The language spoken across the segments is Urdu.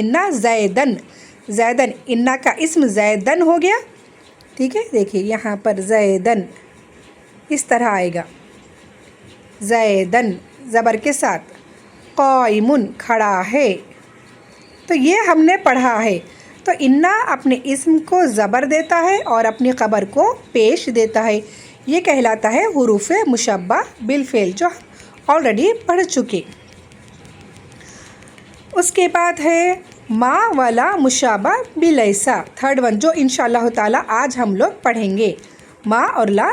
انا زیدن، زیدن انا کا اسم زیدن ہو گیا، ٹھیک ہے. دیکھیے یہاں پر زیدن اس طرح آئے گا، زیدن زبر کے ساتھ. قائمن کھڑا ہے. تو یہ ہم نے پڑھا ہے. تو انا اپنے اسم کو زبر دیتا ہے اور اپنی خبر کو پیش دیتا ہے. یہ کہلاتا ہے حروف مشبہ بالفعل، جو آلریڈی پڑھ چکے. اس کے بعد ہے ما والا مشابہ بلیسا، تھرڈ ون، جو انشاءاللہ تعالی آج ہم لوگ پڑھیں گے. ما اور لا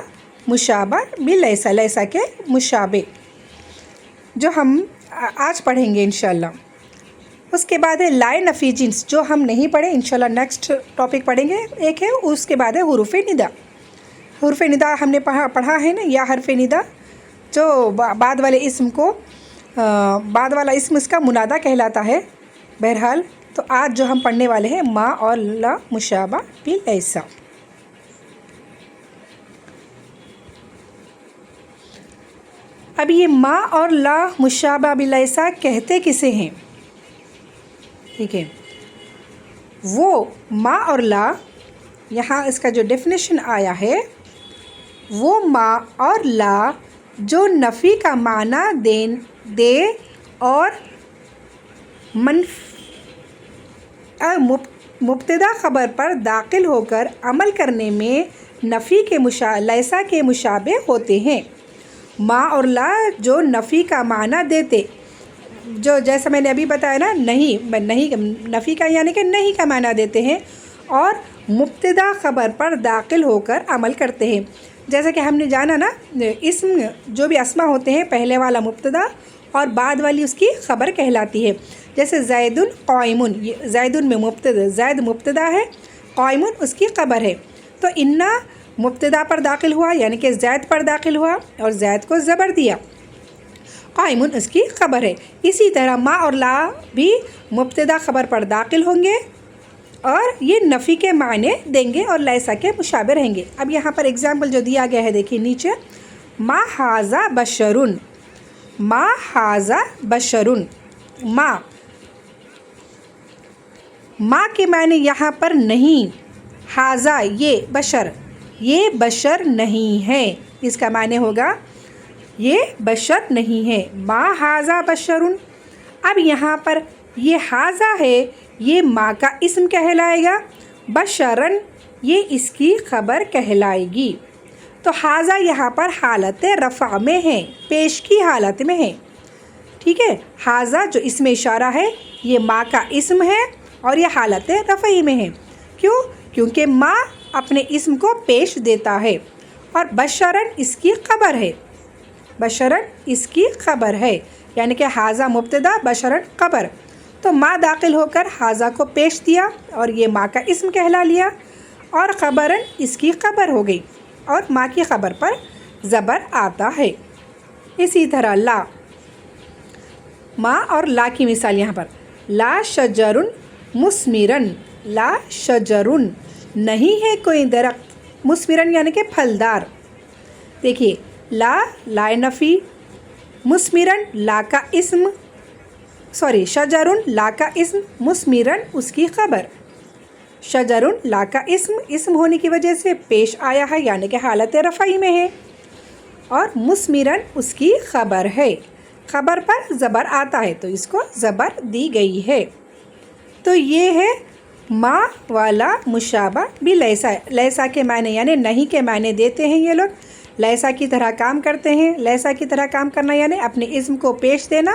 مشابہ بلیسا، لیسا کے مشابہ، جو ہم آج پڑھیں گے انشاءاللہ. اس کے بعد ہے لائے نفی جنس، جو ہم نہیں پڑھے، انشاءاللہ نیکسٹ ٹاپک پڑھیں گے. ایک ہے، اس کے بعد ہے حروف ندا. حروف ندا ہم نے پڑھا ہے نا، یا حرف ندا جو بعد والے اسم کو، بعد والا اسم اس کا منادہ کہلاتا ہے. بہرحال تو آج جو ہم پڑھنے والے ہیں ما اور لا مشابہ بلیسا. اب یہ ما اور لا مشابہ بلیسا کہتے کسے ہیں؟ ٹھیک ہے، وہ ما اور لا، یہاں اس کا جو ڈیفینیشن آیا ہے، وہ ما اور لا جو نفی کا معنی دے اور مبتدا خبر پر داخل ہو کر عمل کرنے میں نفی کے لیسا کے مشابہ ہوتے ہیں. ما اور لا جو نفی کا معنی دیتے، جو جیسا میں نے ابھی بتایا نا، نہیں نفی کا یعنی کہ نہیں کا معنی دیتے ہیں اور مبتدا خبر پر داخل ہو کر عمل کرتے ہیں. جیسا کہ ہم نے جانا نا، اسم جو بھی اسما ہوتے ہیں، پہلے والا مبتدا اور بعد والی اس کی خبر کہلاتی ہے. جیسے زیدن قائمن، زیدن میں زید مبتدا ہے، قائمن اس کی خبر ہے. تو انا مبتدا پر داخل ہوا یعنی کہ زید پر داخل ہوا اور زید کو زبر دیا، قائمن اس کی خبر ہے. اسی طرح ما اور لا بھی مبتدا خبر پر داخل ہوں گے اور یہ نفی کے معنی دیں گے اور لیسا کے مشابہ رہیں گے. اب یہاں پر اگزامپل جو دیا گیا ہے دیکھیے نیچے، ما ھذا بشرن، ما ھذا بشرن. ما کے معنی یہاں پر نہیں، ھذا یہ بشر نہیں ہے، اس کا معنی ہوگا یہ بشر نہیں ہے. ما ھذا بشرن. اب یہاں پر یہ ھذا ہے، یہ ما کا اسم کہلائے گا، بشرن یہ اس کی خبر کہلائے گی. تو ھذا یہاں پر حالت رفع میں ہے، پیش کی حالت میں ہے. ٹھیک ہے، ھذا جو اسم اشارہ ہے یہ ما کا اسم ہے اور یہ حالت رفعی میں ہے. کیونکہ ما اپنے اسم کو پیش دیتا ہے اور بشرن اس کی خبر ہے، بشرن اس کی خبر ہے، یعنی کہ ھذا مبتدا بشرن خبر. تو ما داخل ہو کر ھذا کو پیش دیا اور یہ ما کا اسم کہلا لیا اور خبرن اس کی خبر ہو گئی اور ما کی خبر پر زبر آتا ہے. اسی طرح لا، ما اور لا کی مثال یہاں پر، لا شجرن مثمرن، لا شجرن نہیں ہے کوئی درخت، مثمرن یعنی کہ پھلدار. دیکھیے لا نفی، مثمرن لا کا اسم، شجرن لا کا اسم، مثمرن اس کی خبر. شجرن لا کا اسم ہونے کی وجہ سے پیش آیا ہے یعنی کہ حالت رفعی میں ہے اور مثمرن اس کی خبر ہے. خبر پر زبر آتا ہے تو اس کو زبر دی گئی ہے. تو یہ ہے ما والا مشابہ بلیسا. لیسا کے معنی یعنی نہیں کے معنی دیتے ہیں یہ لوگ، لیسا کی طرح کام کرتے ہیں. لیسا کی طرح کام کرنا یعنی اپنے اسم کو پیش دینا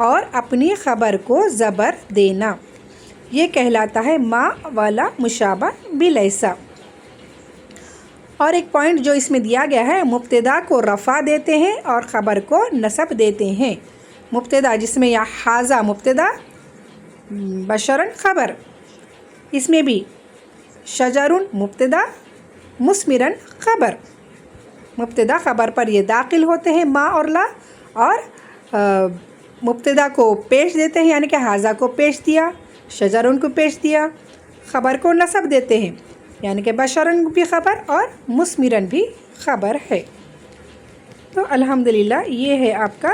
اور اپنی خبر کو زبر دینا، یہ کہلاتا ہے ما والا مشابہ بلیسا. اور ایک پوائنٹ جو اس میں دیا گیا ہے، مبتدا کو رفع دیتے ہیں اور خبر کو نصب دیتے ہیں. مبتدا جس میں یا ھذا مبتدا بشرن خبر، اس میں بھی شجرن مبتدا مثمرن خبر. مبتدا خبر پر یہ داخل ہوتے ہیں ما اور لا، اور مبتدا کو پیش دیتے ہیں یعنی کہ ھذا کو پیش دیا، شجرن کو پیش دیا، خبر کو نصب دیتے ہیں یعنی کہ بشرن بھی خبر اور مثمرن بھی خبر ہے. تو الحمدللہ یہ ہے آپ کا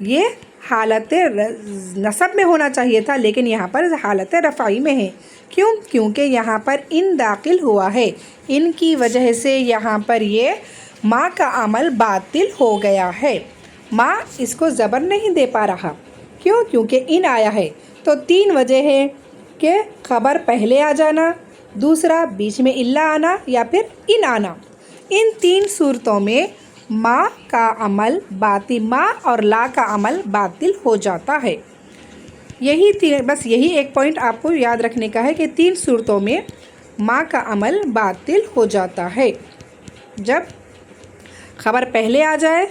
یہ حالت نصب میں ہونا چاہیے تھا، لیکن یہاں پر حالت رفعی میں ہے۔ کیوں؟ کیونکہ یہاں پر ان داخل ہوا ہے، ان کی وجہ سے یہاں پر یہ ما کا عمل باطل ہو گیا ہے۔ ما اس کو زبر نہیں دے پا رہا، کیوں؟ کیونکہ ان آیا ہے۔ تو 3 وجہ ہے کہ خبر پہلے آ جانا، دوسرا بیچ میں الا آنا، یا پھر ان آنا۔ ان 3 صورتوں میں ما کا عمل باطل، ما اور لا کا عمل باطل ہو جاتا ہے۔ بس یہی ایک پوائنٹ آپ کو یاد رکھنے کا ہے کہ 3 صورتوں میں ما کا عمل باطل ہو جاتا ہے، جب خبر پہلے آ جائے،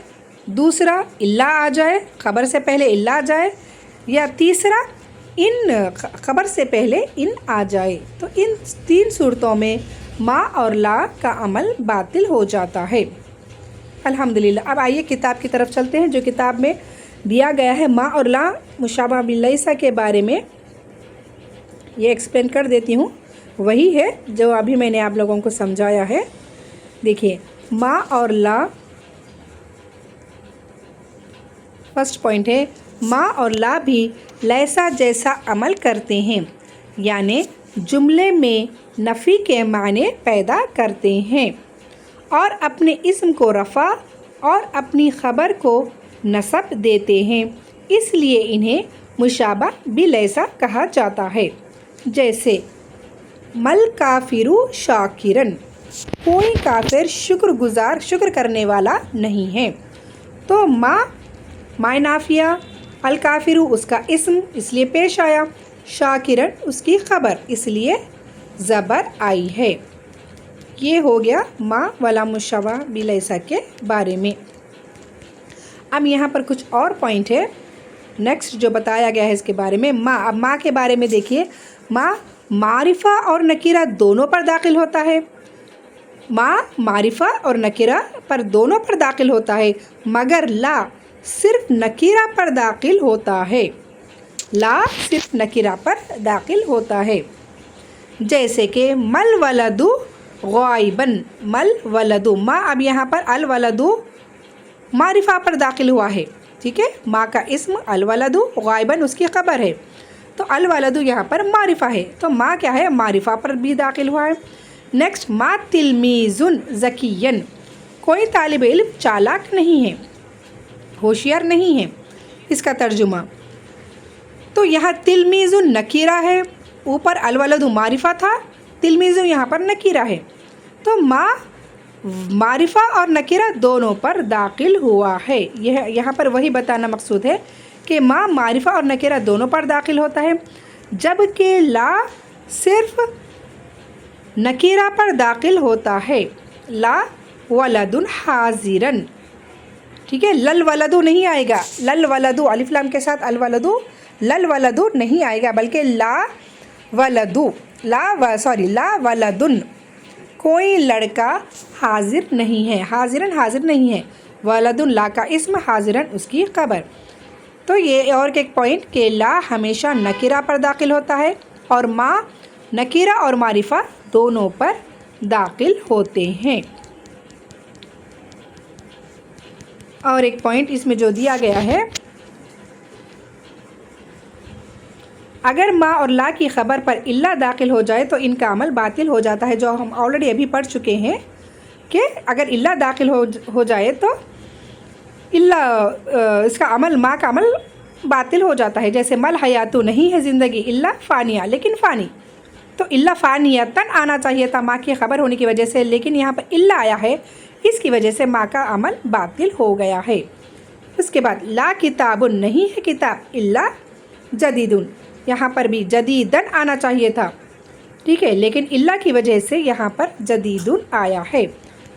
دوسرا الا آ جائے، خبر سے پہلے الا آ جائے، یا تیسرا ان خبر سے پہلے ان آ جائے۔ تو ان 3 صورتوں میں ما اور لا کا عمل باطل ہو جاتا ہے۔ الحمدللہ۔ اب آئیے کتاب کی طرف چلتے ہیں۔ جو کتاب میں دیا گیا ہے ما اور لا مشابہ باللیسا کے بارے میں، یہ ایکسپلین کر دیتی ہوں، وہی ہے جو ابھی میں نے آپ لوگوں کو سمجھایا ہے۔ دیکھیے، ما اور لا، فرسٹ پوائنٹ ہے، ما اور لا بھی لیسا جیسا عمل کرتے ہیں، یعنی جملے میں نفی کے معنی پیدا کرتے ہیں اور اپنے اسم کو رفع اور اپنی خبر کو نصب دیتے ہیں، اس لیے انہیں مشابہ بلیسا کہا جاتا ہے۔ جیسے مل کافر شاکرن، کوئی کافر شکر کرنے والا نہیں ہے۔ تو ما نافیہ، الکافر اس کا اسم اس لیے پیش آیا، شاکرن اس کی خبر اس لیے زبر آئی ہے۔ یہ ہو گیا ما ولا مشابہ بلیسا کے بارے میں۔ اب یہاں پر کچھ اور پوائنٹ ہے نیکسٹ جو بتایا گیا ہے اس کے بارے میں۔ اب ما کے بارے میں دیکھیے، ما معرفہ اور نکرہ دونوں پر داخل ہوتا ہے۔ ما معرفہ اور نکرہ پر دونوں پر داخل ہوتا ہے، مگر لا صرف نکرہ پر داخل ہوتا ہے۔ لا صرف نکرہ پر داخل ہوتا ہے۔ جیسے کہ مل ولد غائبن، مل ولد، ما اب یہاں پر الولد معرفہ پر داخل ہوا ہے، ٹھیک ہے، ما کا اسم الولد، غائبن اس کی خبر ہے، تو الولد یہاں پر معرفہ ہے، تو ما کیا ہے، معرفہ پر بھی داخل ہوا ہے۔ نیکسٹ، ما تلمیذ ذکین، کوئی طالب علم چالاک نہیں ہے، ہوشیار نہیں ہے، اس کا ترجمہ۔ تو یہاں تلمیذ نکیرہ ہے، اوپر الولد معرفہ تھا، تلمیذ یہاں پر نکیرہ ہے، تو ما معرفہ اور نکرہ دونوں پر داخل ہوا ہے۔ یہاں پر وہی بتانا مقصود ہے کہ ما معرفہ اور نکرہ دونوں پر داخل ہوتا ہے، جبکہ لا صرف نکرہ پر داخل ہوتا ہے۔ لا ولد حاضرن، ٹھیک ہے، لل ولد نہیں آئے گا، لل ولد الف لام کے ساتھ الولد، لل ولد نہیں آئے گا، بلکہ لا ولدن، کوئی لڑکا حاضر نہیں ہے، حاضرن حاضر نہیں ہے، ولدن لا کا اسم، حاضرن اس کی خبر۔ تو یہ اور ایک پوائنٹ کہ لا ہمیشہ نکرہ پر داخل ہوتا ہے اور ما نکرہ اور معرفہ دونوں پر داخل ہوتے ہیں۔ اور ایک پوائنٹ اس میں جو دیا گیا ہے، اگر ما اور لا کی خبر پر الا داخل ہو جائے تو ان کا عمل باطل ہو جاتا ہے، جو ہم آلریڈی ابھی پڑھ چکے ہیں کہ اگر الا داخل ہو جائے تو الا اس کا عمل، ما کا عمل باطل ہو جاتا ہے۔ جیسے مل حیاتو، نہیں ہے زندگی، الا فانیہ، لیکن فانی، تو الا فانیتن آنا چاہیے تھا ما کی خبر ہونے کی وجہ سے، لیکن یہاں پر الا آیا ہے، اس کی وجہ سے ما کا عمل باطل ہو گیا ہے۔ اس کے بعد لا کتاب، نہیں ہے کتاب، الا جدیدن، یہاں پر بھی جدیدن آنا چاہیے تھا، ٹھیک ہے، لیکن الا کی وجہ سے یہاں پر جدیدن آیا ہے۔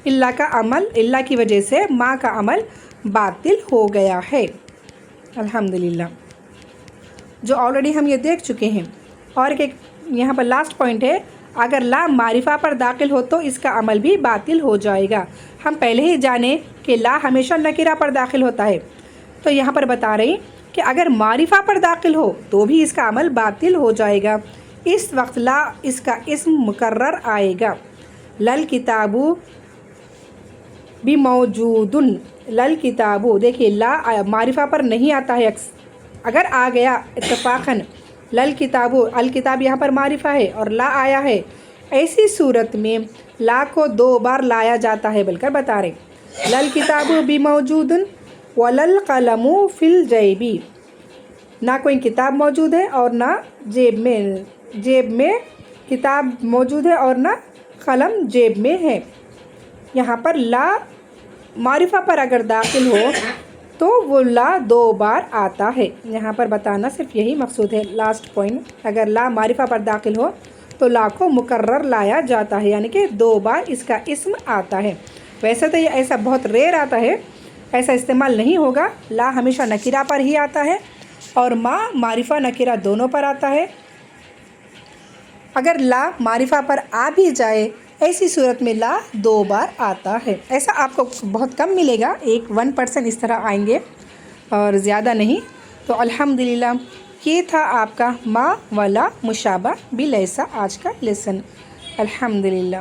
الا کی وجہ سے ما کا عمل باطل ہو گیا ہے، الحمدللہ، جو آلریڈی ہم یہ دیکھ چکے ہیں۔ اور ایک یہاں پر لاسٹ پوائنٹ ہے، اگر لا معرفہ پر داخل ہو تو اس کا عمل بھی باطل ہو جائے گا۔ ہم پہلے ہی جانے کہ لا ہمیشہ نکرہ پر داخل ہوتا ہے، تو یہاں پر بتا رہی کہ اگر معرفہ پر داخل ہو تو بھی اس کا عمل باطل ہو جائے گا۔ اس وقت لا اس کا اسم مقرر آئے گا، لل کتابو بھی موجودن لل کتابو، دیکھیے لا معرفہ پر نہیں آتا ہے، اگر آ گیا اتفاقاً لل کتابو، الکتاب یہاں پر معرفہ ہے اور لا آیا ہے، ایسی صورت میں لا کو 2 بار لایا جاتا ہے بول کر بتا رہے، لل کتابو بھی موجودن ولل قلم فی الجیبی، نہ کوئی کتاب موجود ہے اور نہ جیب میں کتاب موجود ہے اور نہ قلم جیب میں ہے۔ یہاں پر لا معرفہ پر اگر داخل ہو تو وہ لا 2 بار آتا ہے، یہاں پر بتانا صرف یہی مقصود ہے، لاسٹ پوائنٹ، اگر لا معرفہ پر داخل ہو تو لا کو مکرر لایا جاتا ہے، یعنی کہ 2 بار اس کا اسم آتا ہے۔ ویسے تو یہ ایسا بہت ریئر آتا ہے، ایسا استعمال نہیں ہوگا، لا ہمیشہ نکرہ پر ہی آتا ہے اور ما معرفہ نکرہ دونوں پر آتا ہے۔ اگر لا معرفہ پر آ بھی جائے ایسی صورت میں لا 2 بار آتا ہے، ایسا آپ کو بہت کم ملے گا، 1% اس طرح آئیں گے اور زیادہ نہیں۔ تو الحمدللہ یہ تھا آپ کا ما ولا مشابہ بلیسا آج کا لیسن، الحمدللہ۔